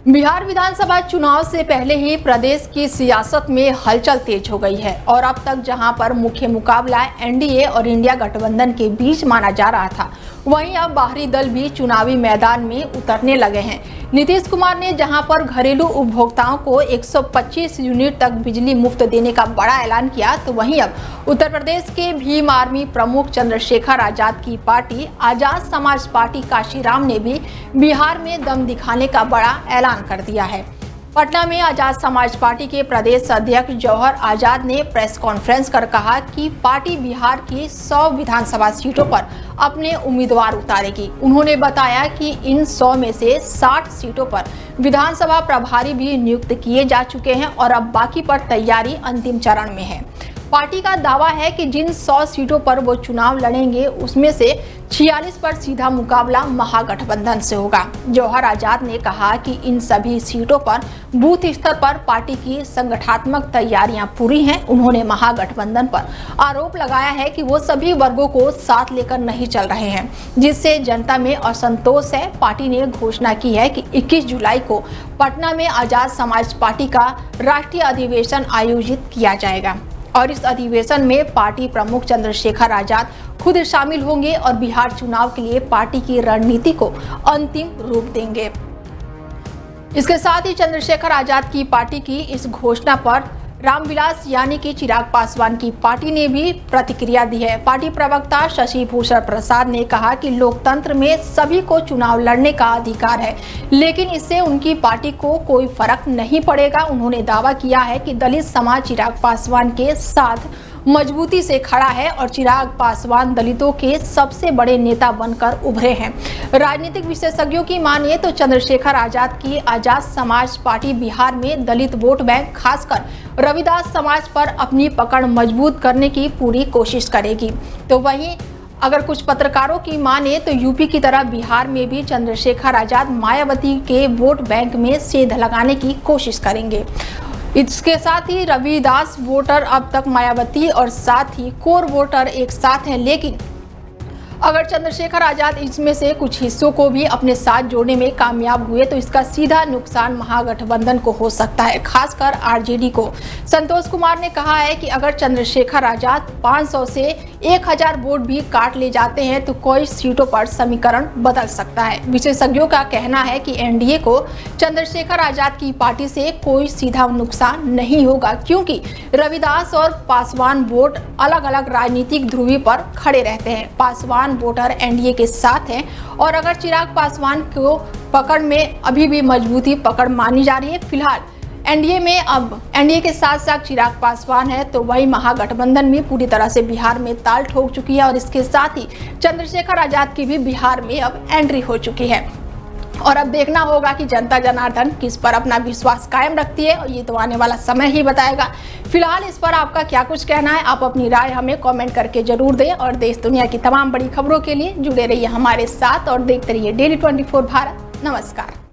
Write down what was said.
बिहार विधानसभा चुनाव से पहले ही प्रदेश की सियासत में हलचल तेज हो गई है और अब तक जहां पर मुख्य मुकाबला एनडीए और इंडिया गठबंधन के बीच माना जा रहा था, वहीं अब बाहरी दल भी चुनावी मैदान में उतरने लगे हैं। नीतीश कुमार ने जहां पर घरेलू उपभोक्ताओं को 125 यूनिट तक बिजली मुफ्त देने का बड़ा ऐलान किया, तो वहीं अब उत्तर प्रदेश के भीम आर्मी प्रमुख चंद्रशेखर आजाद की पार्टी आजाद समाज पार्टी काशीराम ने भी बिहार में दम दिखाने का बड़ा ऐलान कर दिया है। पटना में आजाद समाज पार्टी के प्रदेश अध्यक्ष जौहर आजाद ने प्रेस कॉन्फ्रेंस कर कहा कि पार्टी बिहार की 100 विधानसभा सीटों पर अपने उम्मीदवार उतारेगी। उन्होंने बताया कि इन 100 में से 60 सीटों पर विधानसभा प्रभारी भी नियुक्त किए जा चुके हैं और अब बाकी पर तैयारी अंतिम चरण में है। पार्टी का दावा है कि जिन 100 सीटों पर वो चुनाव लड़ेंगे, उसमें से 46 पर सीधा मुकाबला महागठबंधन से होगा। जौहर आजाद ने कहा कि इन सभी सीटों पर बूथ स्तर पर पार्टी की संगठनात्मक तैयारियां पूरी हैं। उन्होंने महागठबंधन पर आरोप लगाया है कि वो सभी वर्गों को साथ लेकर नहीं चल रहे हैं, जिससे जनता में असंतोष है। पार्टी ने घोषणा की है कि 21 जुलाई को पटना में आजाद समाज पार्टी का राष्ट्रीय अधिवेशन आयोजित किया जाएगा और इस अधिवेशन में पार्टी प्रमुख चंद्रशेखर आजाद खुद शामिल होंगे और बिहार चुनाव के लिए पार्टी की रणनीति को अंतिम रूप देंगे। इसके साथ ही चंद्रशेखर आजाद की पार्टी की इस घोषणा पर रामविलास यानी कि चिराग पासवान की पार्टी ने भी प्रतिक्रिया दी है। पार्टी प्रवक्ता शशि भूषण प्रसाद ने कहा कि लोकतंत्र में सभी को चुनाव लड़ने का अधिकार है, लेकिन इससे उनकी पार्टी को कोई फर्क नहीं पड़ेगा। उन्होंने दावा किया है कि दलित समाज चिराग पासवान के साथ मजबूती से खड़ा है और चिराग पासवान दलितों के सबसे बड़े नेता बनकर उभरे हैं। राजनीतिक विशेषज्ञों की मानिए तो चंद्रशेखर आजाद की आजाद समाज पार्टी बिहार में दलित वोट बैंक, खासकर रविदास समाज पर अपनी पकड़ मजबूत करने की पूरी कोशिश करेगी। तो वहीं अगर कुछ पत्रकारों की माने तो यूपी की तरह बिहार में भी चंद्रशेखर आजाद मायावती के वोट बैंक में सेंध लगाने की कोशिश करेंगे। इसके साथ ही रविदास वोटर अब तक मायावती और साथ ही कोर वोटर एक साथ हैं, लेकिन अगर चंद्रशेखर आजाद इसमें से कुछ हिस्सों को भी अपने साथ जोड़ने में कामयाब हुए तो इसका सीधा नुकसान महागठबंधन को हो सकता है, खासकर आरजेडी को। संतोष कुमार ने कहा है कि अगर चंद्रशेखर आजाद 500 से 1000 वोट भी काट ले जाते हैं तो कई सीटों पर समीकरण बदल सकता है। विशेषज्ञों का कहना है कि एनडीए को चंद्रशेखर आजाद की पार्टी से कोई सीधा नुकसान नहीं होगा, क्योंकि रविदास और पासवान वोट अलग अलग राजनीतिक ध्रुवी पर खड़े रहते हैं। पासवान वोटर एनडीए के साथ हैं और अगर चिराग पासवान को पकड़ में अभी भी मजबूती पकड़ मानी जा रही है। फिलहाल एनडीए में अब एनडीए के साथ साथ चिराग पासवान है, तो वही महागठबंधन में पूरी तरह से बिहार में ताल ठोक चुकी है और इसके साथ ही चंद्रशेखर आजाद की भी बिहार में अब एंट्री हो चुकी है। और अब देखना होगा कि जनता जनार्दन किस पर अपना विश्वास कायम रखती है और ये तो आने वाला समय ही बताएगा। फिलहाल इस पर आपका क्या कुछ कहना है, आप अपनी राय हमें कमेंट करके जरूर दें और देश दुनिया की तमाम बड़ी खबरों के लिए जुड़े रहिए हमारे साथ और देखते रहिए डेली 24 भारत। नमस्कार।